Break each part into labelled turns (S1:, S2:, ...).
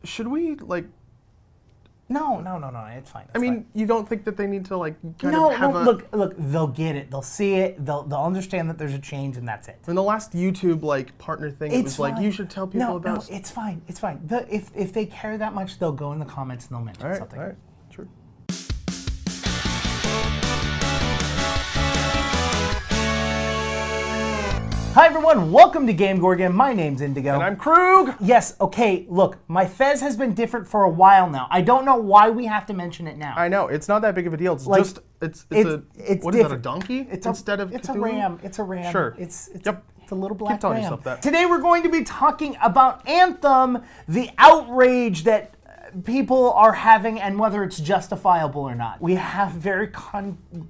S1: should we like?
S2: No, it's fine.
S1: I mean, you don't think that they need to like kind of have
S2: look, they'll get it. They'll see it. They'll understand that there's a change, and that's it.
S1: In the last YouTube like partner thing, it was like you should tell people about.
S2: No, it's fine. It's fine. If they care that much, they'll go in the comments and they'll mention something.
S1: All right, true.
S2: Hi everyone, welcome to GameGorgon. My name's Indigo.
S1: And I'm Krug.
S2: Yes, okay, look, my fez has been different for a while now. I don't know why we have to mention it now.
S1: I know, it's not that big of a deal. It's
S2: like,
S1: just, it's what is that, a donkey?
S2: It's
S1: instead of
S2: It's
S1: Cthulhu?
S2: a ram. It's a ram.
S1: Sure.
S2: It's
S1: yep.
S2: It's a little black
S1: Keep telling
S2: ram.
S1: yourself that.
S2: Today we're going to be talking about Anthem, the outrage that people are having and whether it's justifiable or not. We have very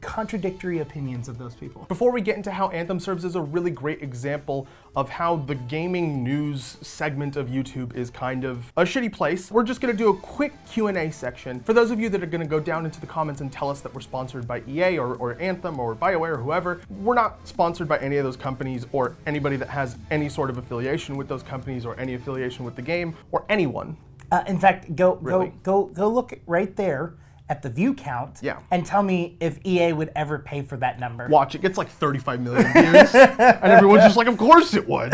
S2: contradictory opinions of those people.
S1: Before we get into how Anthem serves as a really great example of how the gaming news segment of YouTube is kind of a shitty place, we're just gonna do a quick Q&A section. For those of you that are gonna go down into the comments and tell us that we're sponsored by EA or Anthem or BioWare or whoever, we're not sponsored by any of those companies or anybody that has any sort of affiliation with those companies or any affiliation with the game or anyone.
S2: In fact, go look right there at the view count and tell me if EA would ever pay for that number.
S1: Watch, it gets like 35 million views, and everyone's just like, of course it would.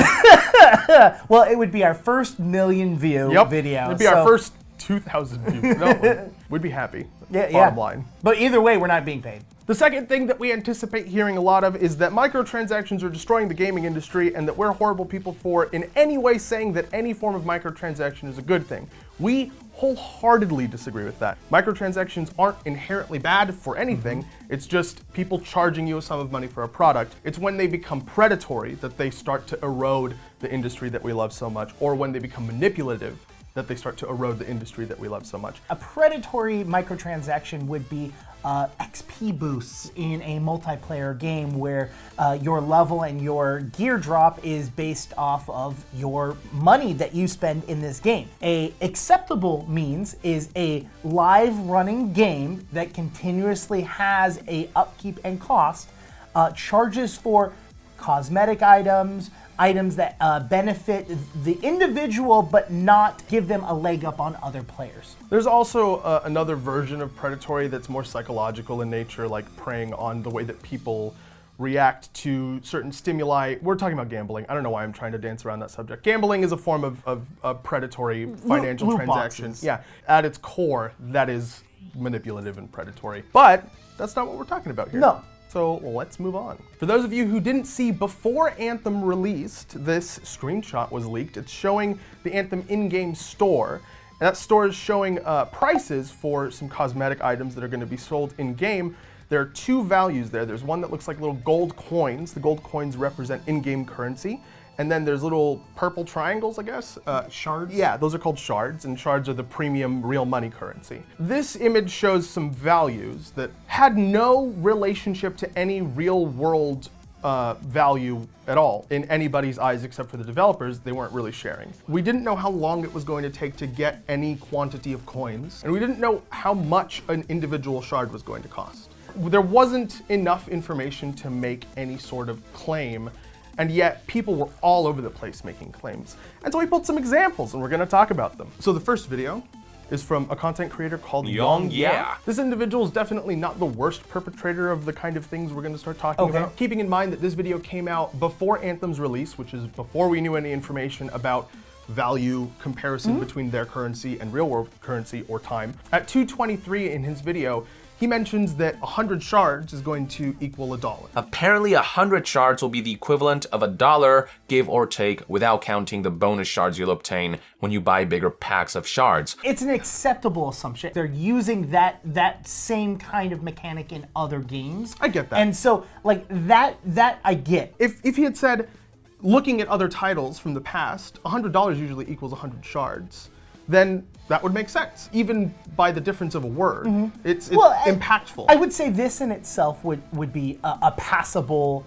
S2: Well, it would be our first million view video.
S1: It'd be our first 2,000 views. No, we'd be happy. Bottom line.
S2: But either way, we're not being paid.
S1: The second thing that we anticipate hearing a lot of is that microtransactions are destroying the gaming industry and that we're horrible people for in any way saying that any form of microtransaction is a good thing. We wholeheartedly disagree with that. Microtransactions aren't inherently bad for anything. It's just people charging you a sum of money for a product. It's when they become predatory that they start to erode the industry that we love so much, or when they become manipulative that they start to erode the industry that we love so much.
S2: A predatory microtransaction would be XP boosts in a multiplayer game where your level and your gear drop is based off of your money that you spend in this game. A acceptable means is a live running game that continuously has a upkeep and cost, charges for cosmetic items that benefit the individual but not give them a leg up on other players.
S1: There's also another version of predatory that's more psychological in nature, like preying on the way that people react to certain stimuli. We're talking about gambling. I don't know why I'm trying to dance around that subject. Gambling is a form of predatory financial transaction. Yeah, at its core, that is manipulative and predatory. But that's not what we're talking about here.
S2: No.
S1: So let's move on. For those of you who didn't see, before Anthem released, this screenshot was leaked. It's showing the Anthem in-game store. And that store is showing prices for some cosmetic items that are going to be sold in-game. There are two values there. There's one that looks like little gold coins. The gold coins represent in-game currency. And then there's little purple triangles, I guess.
S2: Shards?
S1: Yeah, those are called shards, and shards are the premium real money currency. This image shows some values that had no relationship to any real world value at all in anybody's eyes except for the developers. They weren't really sharing. We didn't know how long it was going to take to get any quantity of coins, and we didn't know how much an individual shard was going to cost. There wasn't enough information to make any sort of claim, and yet people were all over the place making claims. And so we pulled some examples and we're gonna talk about them. So the first video is from a content creator called Young Yeah. This individual is definitely not the worst perpetrator of the kind of things we're gonna start talking about. Keeping in mind that this video came out before Anthem's release, which is before we knew any information about value comparison between their currency and real world currency or time. At 2:23 in his video, he mentions that 100 shards is going to equal $1.
S3: Apparently 100 shards will be the equivalent of $1, give or take, without counting the bonus shards you'll obtain when you buy bigger packs of shards.
S2: It's an acceptable assumption. They're using that same kind of mechanic in other games.
S1: I get that.
S2: And so, like, that I get.
S1: If he had said, looking at other titles from the past, $100 usually equals 100 shards, then that would make sense, even by the difference of a word. It's impactful.
S2: I would say this in itself would be a passable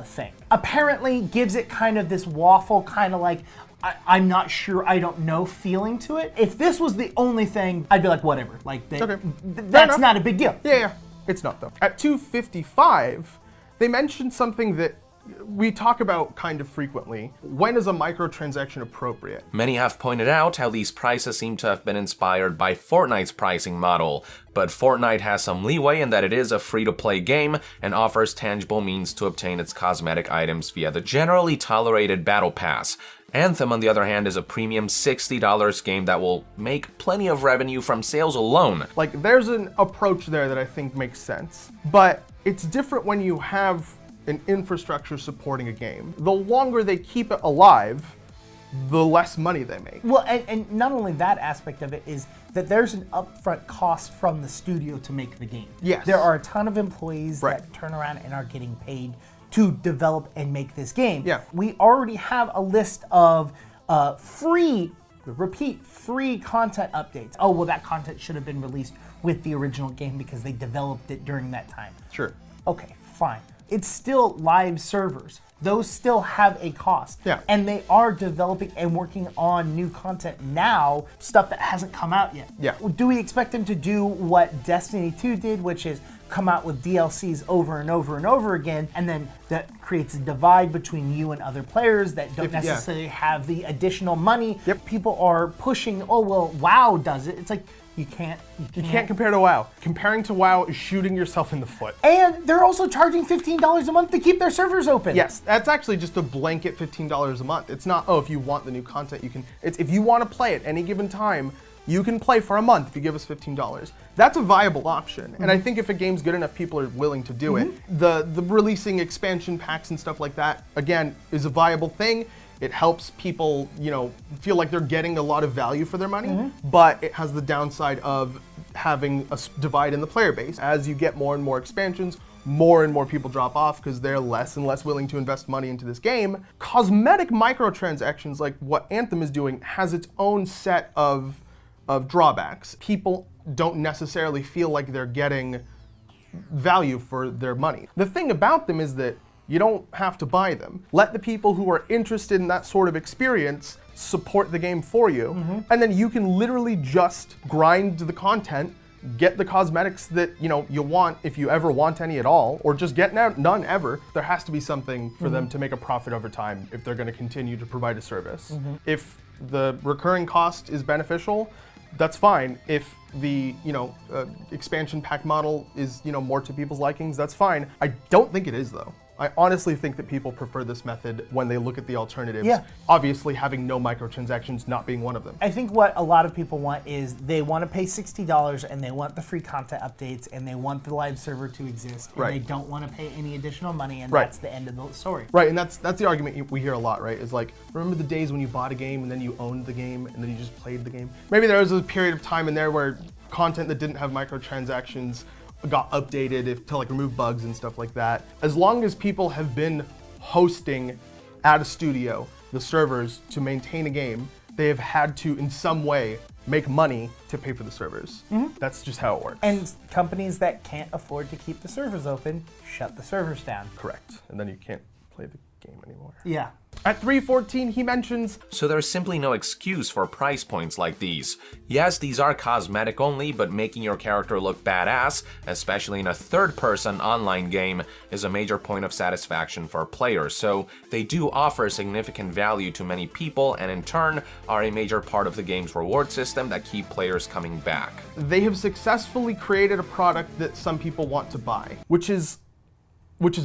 S2: thing. Apparently gives it kind of this waffle, kind of like, I'm not sure, I don't know feeling to it. If this was the only thing, I'd be like, whatever. Like, that's not a big deal.
S1: Yeah, it's not though. At 2:55, they mentioned something that we talk about kind of frequently, when is a microtransaction appropriate?
S3: Many have pointed out how these prices seem to have been inspired by Fortnite's pricing model, but Fortnite has some leeway in that it is a free-to-play game and offers tangible means to obtain its cosmetic items via the generally tolerated Battle Pass. Anthem, on the other hand, is a premium $60 game that will make plenty of revenue from sales alone.
S1: Like, there's an approach there that I think makes sense, but it's different when you have an infrastructure supporting a game. The longer they keep it alive, the less money they make.
S2: Well, and not only that aspect of it is that there's an upfront cost from the studio to make the game.
S1: Yes.
S2: There are a ton of employees
S1: Right.
S2: that turn around and are getting paid to develop and make this game.
S1: Yeah.
S2: We already have a list of free content updates. Oh, well, that content should have been released with the original game because they developed it during that time.
S1: Sure.
S2: Okay, fine. It's still live servers. Those still have a cost.
S1: Yeah.
S2: And they are developing and working on new content now, stuff that hasn't come out yet.
S1: Yeah.
S2: Do we expect them to do what Destiny 2 did, which is come out with DLCs over and over and over again, and then that creates a divide between you and other players that don't necessarily have the additional money?
S1: Yep.
S2: People are pushing, oh, well, WoW does it. It's like, you can't
S1: compare to WoW. Comparing to WoW is shooting yourself in the foot.
S2: And they're also charging $15 a month to keep their servers open.
S1: Yes, that's actually just a blanket $15 a month. It's not, oh, if you want the new content, you can. It's if you want to play at any given time, you can play for a month if you give us $15. That's a viable option. And I think if a game's good enough, people are willing to do it. The releasing expansion packs and stuff like that, again, is a viable thing. It helps people, feel like they're getting a lot of value for their money, but it has the downside of having a divide in the player base. As you get more and more expansions, more and more people drop off because they're less and less willing to invest money into this game. Cosmetic microtransactions, like what Anthem is doing, has its own set of drawbacks. People don't necessarily feel like they're getting value for their money. The thing about them is that you don't have to buy them. Let the people who are interested in that sort of experience support the game for you, and then you can literally just grind the content, get the cosmetics that you want if you ever want any at all, or just get none ever. There has to be something for them to make a profit over time if they're going to continue to provide a service. If the recurring cost is beneficial, that's fine. If the expansion pack model is more to people's likings, that's fine. I don't think it is though. I honestly think that people prefer this method when they look at the alternatives.
S2: Yeah.
S1: Obviously, having no microtransactions not being one of them.
S2: I think what a lot of people want is they want to pay $60 and they want the free content updates and they want the live server to exist and they don't want to pay any additional money, and that's the end of the story.
S1: Right, and that's the argument we hear a lot, right? Is like, remember the days when you bought a game and then you owned the game and then you just played the game? Maybe there was a period of time in there where content that didn't have microtransactions got updated to like remove bugs and stuff like that. As long as people have been hosting at a studio the servers to maintain a game, they have had to in some way make money to pay for the servers. That's just how it works.
S2: And companies that can't afford to keep the servers open shut the servers down.
S1: Correct. And then you can't play the game anymore.
S2: Yeah.
S1: At 3:14, he mentions,
S3: So there's simply no excuse for price points like these. Yes, these are cosmetic only, but making your character look badass, especially in a third-person online game, is a major point of satisfaction for players. So they do offer significant value to many people, and in turn are a major part of the game's reward system that keep players coming back.
S1: they have successfully created a product that some people want to buy, which is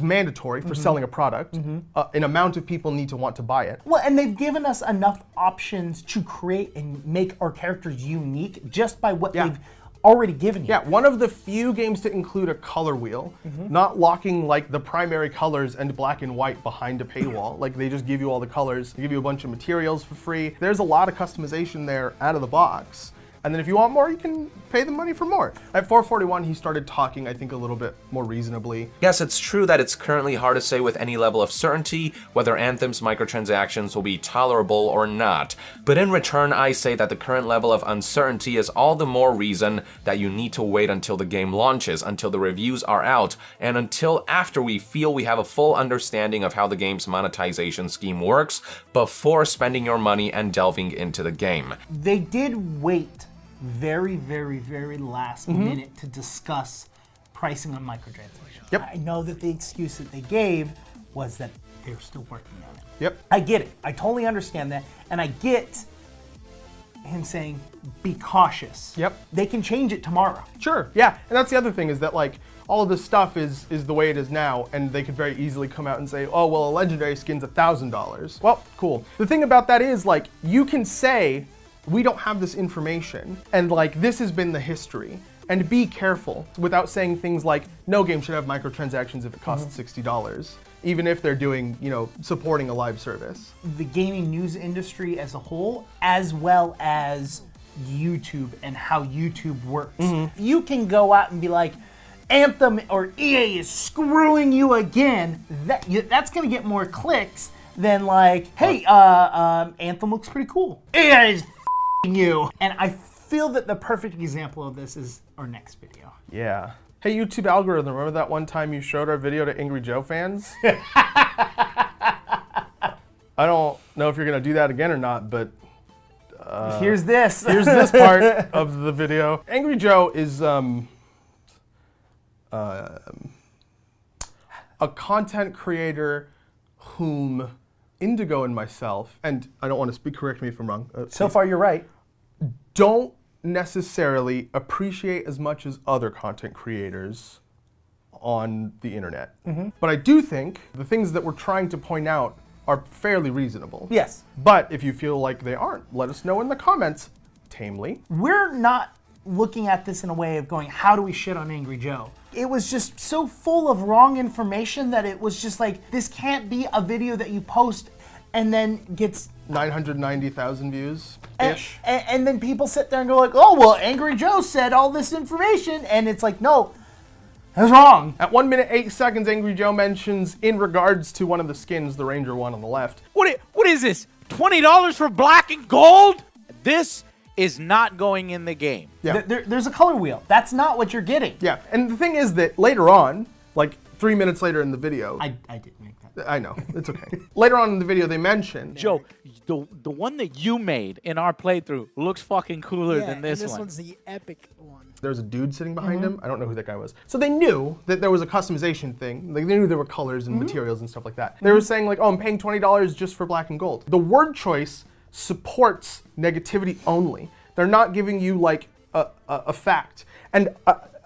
S1: mandatory for selling a product. An amount of people need to want to buy it.
S2: Well, and they've given us enough options to create and make our characters unique just by what they've already given you.
S1: Yeah, one of the few games to include a color wheel, not locking like the primary colors and black and white behind a paywall. Like they just give you all the colors, they give you a bunch of materials for free. There's a lot of customization there out of the box. And then if you want more, you can pay the money for more. At 441, he started talking, I think, a little bit more reasonably.
S3: Yes, it's true that it's currently hard to say with any level of certainty whether Anthem's microtransactions will be tolerable or not. But in return, I say that the current level of uncertainty is all the more reason that you need to wait until the game launches, until the reviews are out, and until after we feel we have a full understanding of how the game's monetization scheme works before spending your money and delving into the game.
S2: They did wait very, very, very last minute to discuss pricing on microtransactions.
S1: Yep.
S2: I know that the excuse that they gave was that they're still working on it.
S1: Yep.
S2: I get it. I totally understand that. And I get him saying, be cautious.
S1: Yep.
S2: They can change it tomorrow.
S1: Sure, yeah. And that's the other thing is that like all of this stuff is the way it is now, and they could very easily come out and say, oh, well, a legendary skin's $1,000. Well, cool. The thing about that is like you can say, we don't have this information, and like this has been the history. And be careful without saying things like, no game should have microtransactions if it costs $60, even if they're doing, supporting a live service.
S2: The gaming news industry as a whole, as well as YouTube and how YouTube works. You can go out and be like, Anthem or EA is screwing you again. That's going to get more clicks than like, hey, Anthem looks pretty cool. EA is f***ing you. And I feel that the perfect example of this is our next video.
S1: Yeah. Hey, YouTube algorithm, remember that one time you showed our video to Angry Joe fans? I don't know if you're going to do that again or not, but
S2: here's this.
S1: Here's this part of the video. Angry Joe is a content creator whom Indigo and myself, and I don't want to speak, correct me if I'm wrong.
S2: So far, you're right.
S1: Don't necessarily appreciate as much as other content creators on the internet. But I do think the things that we're trying to point out are fairly reasonable.
S2: Yes.
S1: But if you feel like they aren't, let us know in the comments, tamely.
S2: We're not looking at this in a way of going, how do we shit on Angry Joe? It was just so full of wrong information that it was just like, this can't be a video that you post and then gets
S1: 990,000 views-ish.
S2: And then people sit there and go like, oh, well, Angry Joe said all this information. And it's like, no, that's wrong.
S1: At 1 minute, 8 seconds, Angry Joe mentions in regards to one of the skins, the Ranger one on the left.
S4: What is this? $20 for black and gold? This is not going in the game.
S1: Yeah.
S2: There's a color wheel. That's not what you're getting.
S1: Yeah, and the thing is that later on, like 3 minutes later in the video,
S2: I didn't make that.
S1: I know, it's okay. Later on in the video, they mention
S4: Joe, the one that you made in our playthrough looks fucking cooler than this one.
S5: This one's the epic one.
S1: there was a dude sitting behind him. I don't know who that guy was. So they knew that there was a customization thing. Like they knew there were colors and materials and stuff like that. They were saying like, oh, I'm paying $20 just for black and gold. The word choice supports negativity only. They're not giving you like a fact. And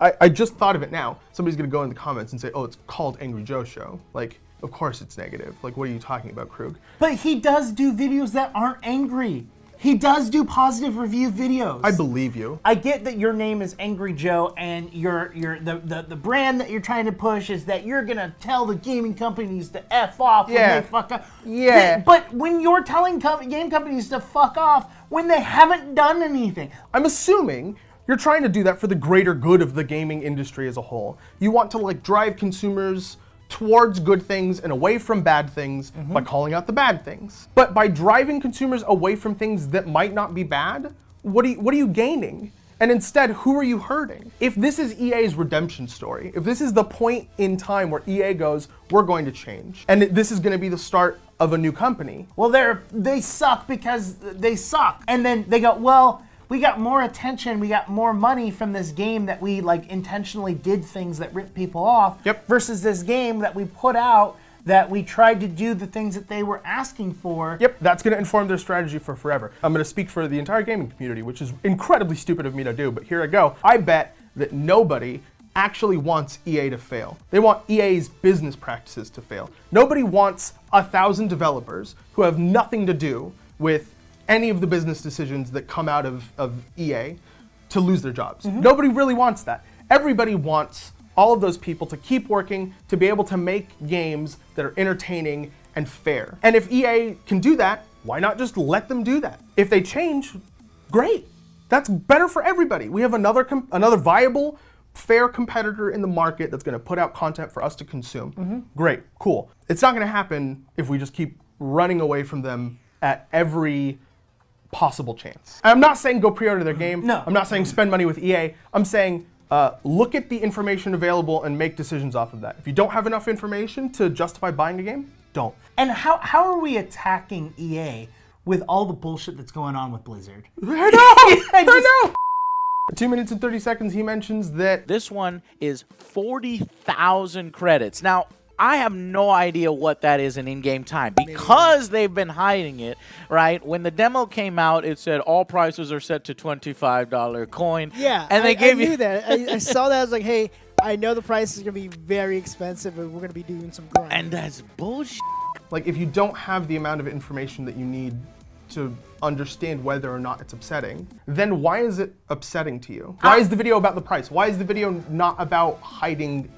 S1: I just thought of it now. Somebody's gonna go in the comments and say, oh, it's called Angry Joe Show. Like, of course it's negative. Like, what are you talking about, Krug?
S2: But he does do videos that aren't angry. He does do positive review videos.
S1: I believe you.
S2: I get that your name is Angry Joe, and the brand that you're trying to push is that you're gonna tell the gaming companies to F off when they fuck up.
S1: Yeah.
S2: But when you're telling game companies to fuck off when they haven't done anything.
S1: I'm assuming you're trying to do that for the greater good of the gaming industry as a whole. You want to like drive consumers towards good things and away from bad things by calling out the bad things. But by driving consumers away from things that might not be bad, what are you gaining? And instead, who are you hurting? If this is EA's redemption story, if this is the point in time where EA goes, we're going to change, and this is going to be the start of a new company.
S2: Well, they suck because they suck. And then they go, well, we got more attention, we got more money from this game that we like intentionally did things that ripped people off.
S1: Yep.
S2: Versus this game that we put out that we tried to do the things that they were asking for.
S1: Yep, that's going to inform their strategy for forever. I'm going to speak for the entire gaming community, which is incredibly stupid of me to do, but here I go. I bet that nobody actually wants EA to fail. They want EA's business practices to fail. Nobody wants 1,000 developers who have nothing to do with any of the business decisions that come out of EA to lose their jobs. Nobody really wants that. Everybody wants all of those people to keep working, to be able to make games that are entertaining and fair. And if EA can do that, why not just let them do that? If they change, great. That's better for everybody. We have another viable, fair competitor in the market that's gonna put out content for us to consume. Great, cool. It's not gonna happen if we just keep running away from them at every possible chance. I'm not saying go pre-order their game.
S2: No.
S1: I'm not saying spend money with EA. I'm saying look at the information available and make decisions off of that. If you don't have enough information to justify buying a game, don't.
S2: And how are we attacking EA with all the bullshit that's going on with Blizzard?
S1: I know! I know! 2 minutes and 30 seconds, he mentions that
S4: This one is 40,000 credits. Now, I have no idea what that is in in-game time because they've been hiding it, right? When the demo came out, it said all prices are set to $25 coin.
S5: Yeah,
S4: and they
S5: I
S4: gave
S5: knew
S4: you
S5: that. I saw that. I was like, hey, I know the price is going to be very expensive, and we're going to be doing some grind.
S4: and that's bullshit.
S1: Like, if you don't have the amount of information that you need to understand whether or not it's upsetting, then why is it upsetting to you? Why is the video about the price? Why is the video not about hiding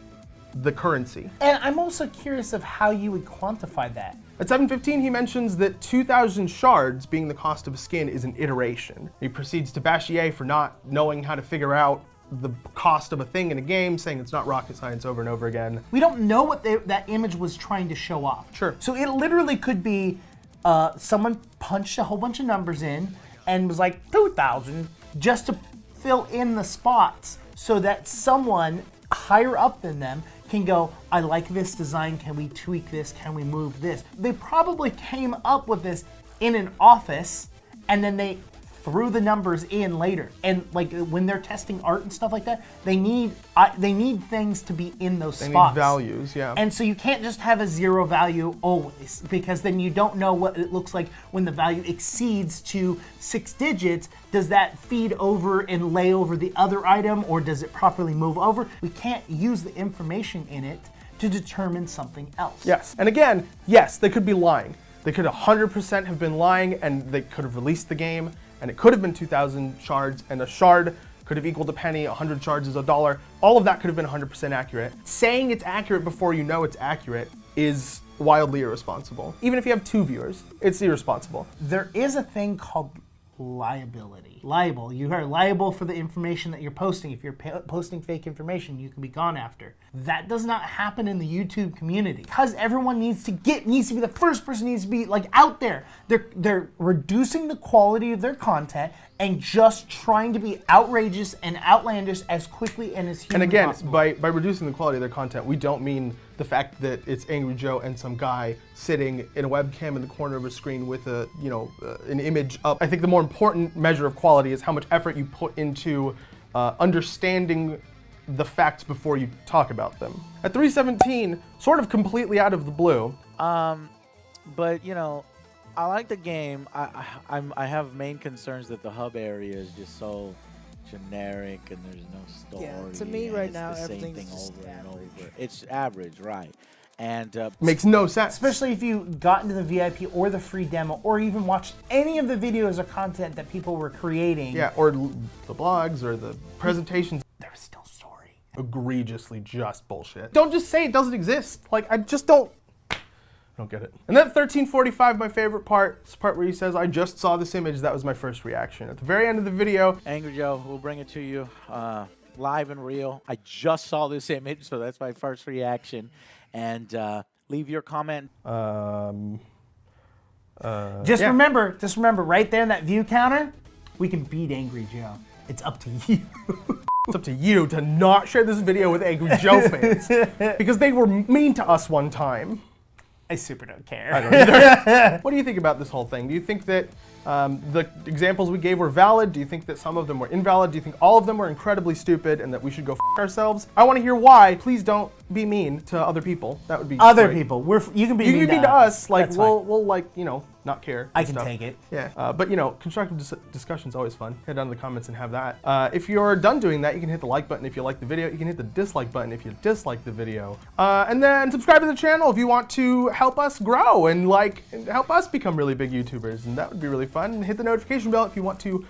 S1: the currency?
S2: And I'm also curious of how you would quantify that.
S1: At 7:15, he mentions that 2,000 shards being the cost of a skin is an iteration. He proceeds to bash EA for not knowing how to figure out the cost of a thing in a game, saying it's not rocket science over and over again.
S2: We don't know what that image was trying to show off.
S1: Sure.
S2: So it literally could be someone punched a whole bunch of numbers in and was like 2,000 just to fill in the spots so that someone higher up than them can go, I like this design, can we tweak this, can we move this? They probably came up with this in an office and then they threw the numbers in later. And like when they're testing art and stuff like that, they need things to be in those
S1: They
S2: spots.
S1: need values, yeah.
S2: And so you can't just have a zero value always, because then you don't know what it looks like when the value exceeds to 6 digits. Does that feed over and lay over the other item, or does it properly move over? We can't use the information in it to determine something else.
S1: Yes, and again, yes, they could be lying. They could 100% have been lying, and they could have released the game, and it could have been 2,000 shards, and a shard could have equaled a penny, 100 shards is $1. All of that could have been 100% accurate. Saying it's accurate before you know it's accurate is wildly irresponsible. Even if you have 2 viewers, it's irresponsible.
S2: There is a thing called liability. Liable. You are liable for the information that you're posting. If you're posting fake information, you can be gone after. That does not happen in the YouTube community because everyone needs to be the first person, needs to be like out there. They're reducing the quality of their content and just trying to be outrageous and outlandish as quickly and as humanly
S1: And again,
S2: possible.
S1: by reducing the quality of their content, we don't mean the fact that it's Angry Joe and some guy sitting in a webcam in the corner of a screen with an image up. I think the more important measure of quality is how much effort you put into understanding the facts before you talk about them. At 3:17, sort of completely out of the blue.
S4: But you know, I like the game. I have main concerns that the hub area is just so generic and there's no story.
S5: Yeah, to me
S4: and
S5: right
S4: it's
S5: now,
S4: the same
S5: everything's
S4: thing
S5: just
S4: over and
S5: average.
S4: over. It's average, right? And
S1: Makes no sense.
S2: Especially if you got into the VIP or the free demo or even watched any of the videos or content that people were creating.
S1: Yeah, or the blogs or the presentations.
S2: There was still story.
S1: Egregiously just bullshit. Don't just say it doesn't exist. Like, I just don't get it. And then 13:45, my favorite part, this part where he says, I just saw this image, that was my first reaction. At the very end of the video,
S4: Angry Joe, we'll bring it to you live and real. I just saw this image, so that's my first reaction. And leave your comment.
S2: Just
S1: yeah.
S2: remember, right there in that view counter, we can beat Angry Joe. It's up to you.
S1: It's up to you to not share this video with Angry Joe fans. Because they were mean to us one time.
S2: I super don't care.
S1: I don't either. What do you think about this whole thing? Do you think that the examples we gave were valid? Do you think that some of them were invalid? Do you think all of them were incredibly stupid and that we should go f ourselves? I want to hear why. Please don't be mean to other people. That would be
S2: Other
S1: great.
S2: people. You can be
S1: You
S2: mean
S1: can be mean to us. Like
S2: That's
S1: we'll
S2: fine.
S1: like not care.
S2: I
S1: and
S2: can
S1: stuff.
S2: take it.
S1: Yeah, but constructive discussion's always fun. Head down to the comments and have that. If you're done doing that, you can hit the like button if you like the video. You can hit the dislike button if you dislike the video. And then subscribe to the channel if you want to help us grow and help us become really big YouTubers. And that would be really fun. And hit the notification bell if you want to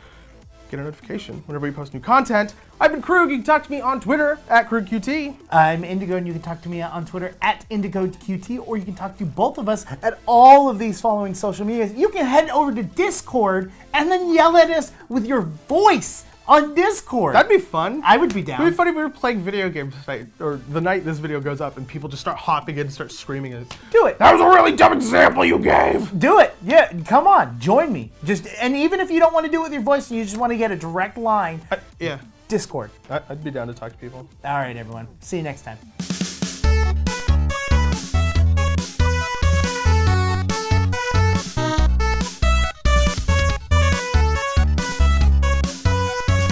S1: get a notification whenever we post new content. I've been Krug. You can talk to me on Twitter at KrugQT.
S2: I'm Indigo, and you can talk to me on Twitter at IndigoQT, or you can talk to both of us at all of these following social medias. You can head over to Discord and then yell at us with your voice on Discord.
S1: That'd be fun.
S2: I would be down.
S1: It'd be funny if we were playing video games tonight, or the night this video goes up, and people just start hopping in and start screaming at us.
S2: Do it.
S1: That was a really dumb example you gave.
S2: Do it. Yeah, come on. Join me. And even if you don't want to do it with your voice and you just want to get a direct line,
S1: Yeah,
S2: Discord.
S1: I'd be down to talk to people.
S2: All right, everyone. See you next time.